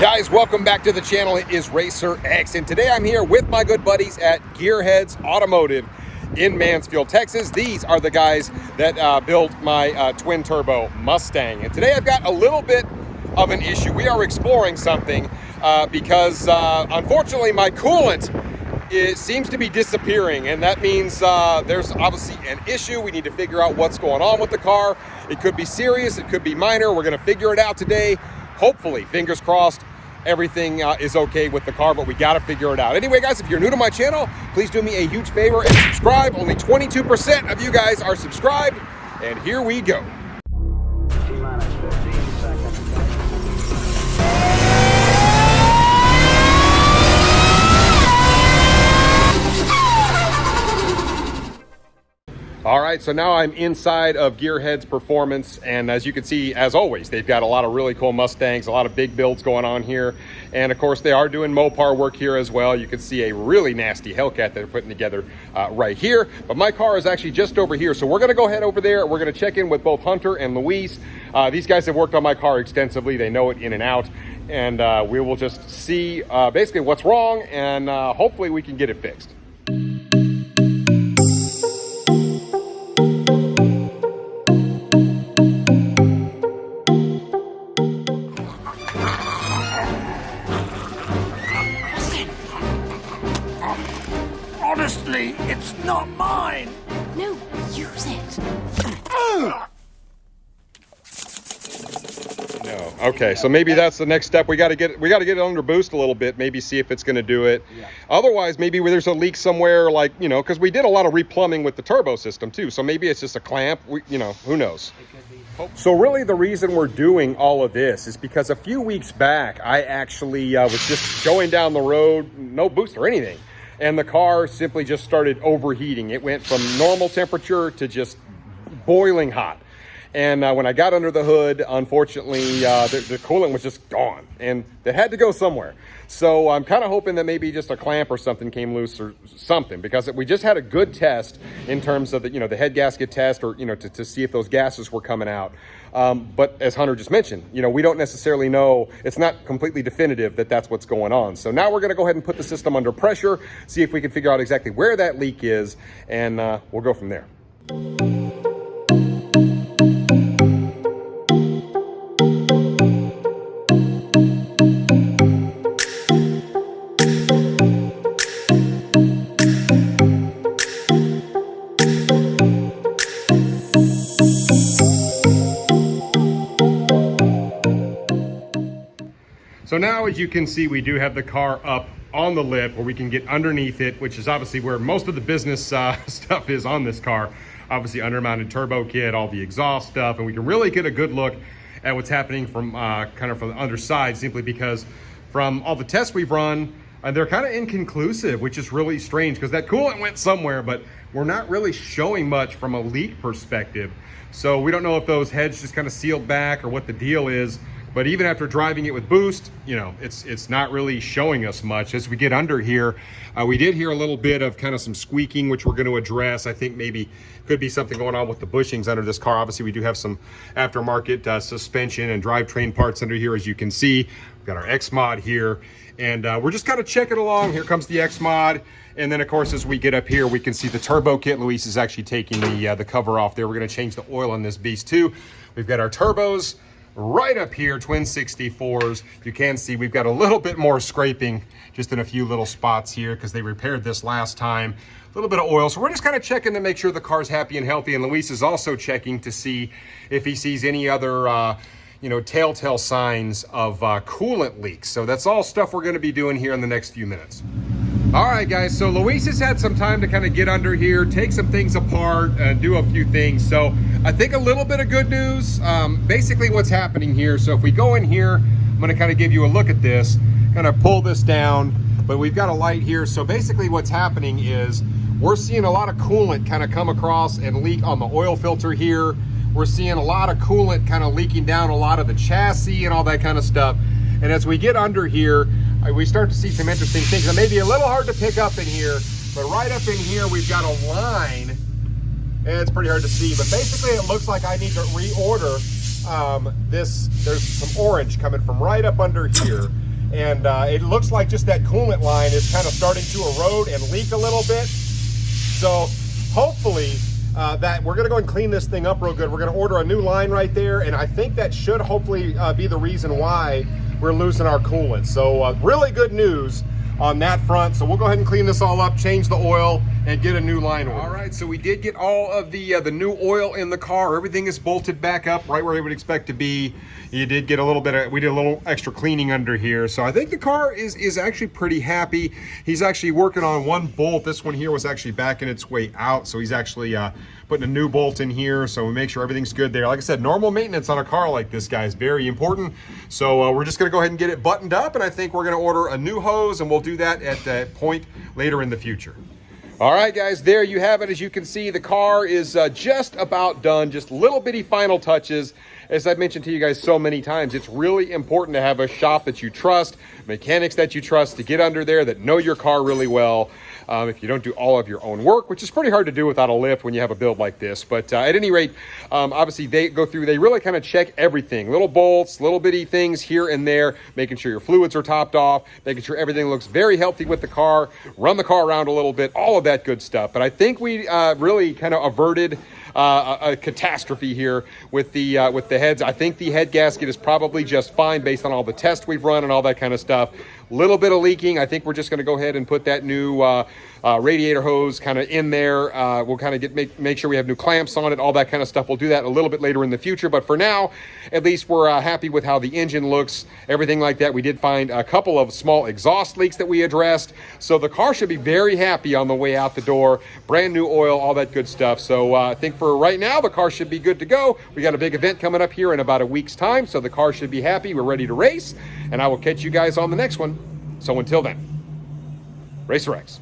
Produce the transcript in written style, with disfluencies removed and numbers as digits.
Guys, welcome back to the channel. It is Racer X, and today I'm here with my good buddies at Gearheads Automotive in Mansfield, Texas. These are the guys that built my twin turbo Mustang, and today I've got a little bit of an issue. We are exploring something because unfortunately my coolant seems to be disappearing, and that means there's obviously an issue. We need to figure out what's going on with the car. It could be serious, it could be minor. We're going to figure it out today. Hopefully, fingers crossed, everything is okay with the car, but we got to figure it out. Anyway, guys, if you're new to my channel, please do me a huge favor and subscribe. Only 22% of you guys are subscribed, and here we go. T-minus 15 seconds. All right, so now I'm inside of Gearheads Performance, and as you can see, as always, they've got a lot of really cool Mustangs, a lot of big builds going on here, and of course they are doing Mopar work here as well. You can see a really nasty Hellcat they're putting together right here, but my car is actually just over here, so we're going to go ahead over there. We're going to check in with both Hunter and Luis. These guys have worked on my car extensively. They know it in and out, and we will just see basically what's wrong, and hopefully we can get it fixed. Honestly, it's not mine. No, use it. No. Okay, so maybe that's the next step. We got to get it under boost a little bit. Maybe see if it's going to do it. Yeah. Otherwise, maybe there's a leak somewhere, like, you know, because we did a lot of replumbing with the turbo system too. So maybe it's just a clamp. Who knows? So really, the reason we're doing all of this is because a few weeks back, I actually was just going down the road, no boost or anything, and the car simply just started overheating. It went from normal temperature to just boiling hot. And when I got under the hood, unfortunately, the coolant was just gone, and it had to go somewhere. So I'm kind of hoping that maybe just a clamp or something came loose or something, because we just had a good test in terms of the head gasket test, or to see if those gases were coming out. But as Hunter just mentioned, we don't necessarily know. It's not completely definitive that that's what's going on. So now we're going to go ahead and put the system under pressure, see if we can figure out exactly where that leak is, and we'll go from there. So now, as you can see, we do have the car up on the lip where we can get underneath it, which is obviously where most of the business stuff is on this car. Obviously, undermounted turbo kit, all the exhaust stuff, and we can really get a good look at what's happening from kind of from the underside, simply because from all the tests we've run, they're kind of inconclusive, which is really strange because that coolant went somewhere, but we're not really showing much from a leak perspective. So we don't know if those heads just kind of sealed back or what the deal is. But even after driving it with boost, it's not really showing us much. As we get under here, we did hear a little bit of kind of some squeaking, which we're going to address. I think maybe could be something going on with the bushings under this car. Obviously, we do have some aftermarket suspension and drivetrain parts under here, as you can see. We've got our X mod here, and we're just kind of checking along. Here comes the X mod. And then, of course, as we get up here, we can see the turbo kit. Luis is actually taking the cover off there. We're going to change the oil on this beast too. We've got our turbos right up here, twin 64s. You can see we've got a little bit more scraping just in a few little spots here because they repaired this last time. A little bit of oil. So we're just kind of checking to make sure the car's happy and healthy. And Luis is also checking to see if he sees any other telltale signs of coolant leaks. So that's all stuff we're going to be doing here in the next few minutes. All right, guys, so Luis has had some time to kind of get under here, take some things apart, and do a few things. So I think a little bit of good news, basically what's happening here. So if we go in here, I'm going to kind of give you a look at this, kind of pull this down, but we've got a light here. So basically what's happening is we're seeing a lot of coolant kind of come across and leak on the oil filter here. We're seeing a lot of coolant kind of leaking down a lot of the chassis and all that kind of stuff. And as we get under here, we start to see some interesting things. It may be a little hard to pick up in here, but right up in here, we've got a line. And it's pretty hard to see, but basically it looks like I need to reorder this. There's some orange coming from right up under here. and it looks like just that coolant line is kind of starting to erode and leak a little bit. So hopefully that we're going to go and clean this thing up real good. We're going to order a new line right there, and I think that should hopefully be the reason why we're losing our coolant. So really good news on that front. So we'll go ahead and clean this all up, change the oil, and get a new line order. All right, so we did get all of the new oil in the car. Everything is bolted back up right where you would expect to be. You did get a little bit of, we did a little extra cleaning under here. So I think the car is actually pretty happy. He's actually working on one bolt. This one here was actually backing its way out. So he's actually putting a new bolt in here. So we make sure everything's good there. Like I said, normal maintenance on a car like this, guys, very important. So we're just gonna go ahead and get it buttoned up, and I think we're gonna order a new hose, and we'll do that at that point later in the future. All right, guys, there you have it. As you can see, the car is just about done, just little bitty final touches. As I've mentioned to you guys so many times, it's really important to have a shop that you trust, mechanics that you trust, to get under there that know your car really well. If you don't do all of your own work, which is pretty hard to do without a lift when you have a build like this. But at any rate, obviously they go through, they really kind of check everything. Little bolts, little bitty things here and there, making sure your fluids are topped off, making sure everything looks very healthy with the car, run the car around a little bit, all of that good stuff. But I think we really kind of averted a catastrophe here with the heads. I think the head gasket is probably just fine based on all the tests we've run and all that kind of stuff. Little bit of leaking. I think we're just going to go ahead and put that new radiator hose kind of in there. We'll kind of make sure we have new clamps on it, all that kind of stuff. We'll do that a little bit later in the future, but for now, at least we're happy with how the engine looks, everything like that. We did find a couple of small exhaust leaks that we addressed, so the car should be very happy on the way out the door. Brand new oil, all that good stuff. So I think for right now, the car should be good to go. We got a big event coming up here in about a week's time, so the car should be happy. We're ready to race, and I will catch you guys on the next one. So until then, Racer X.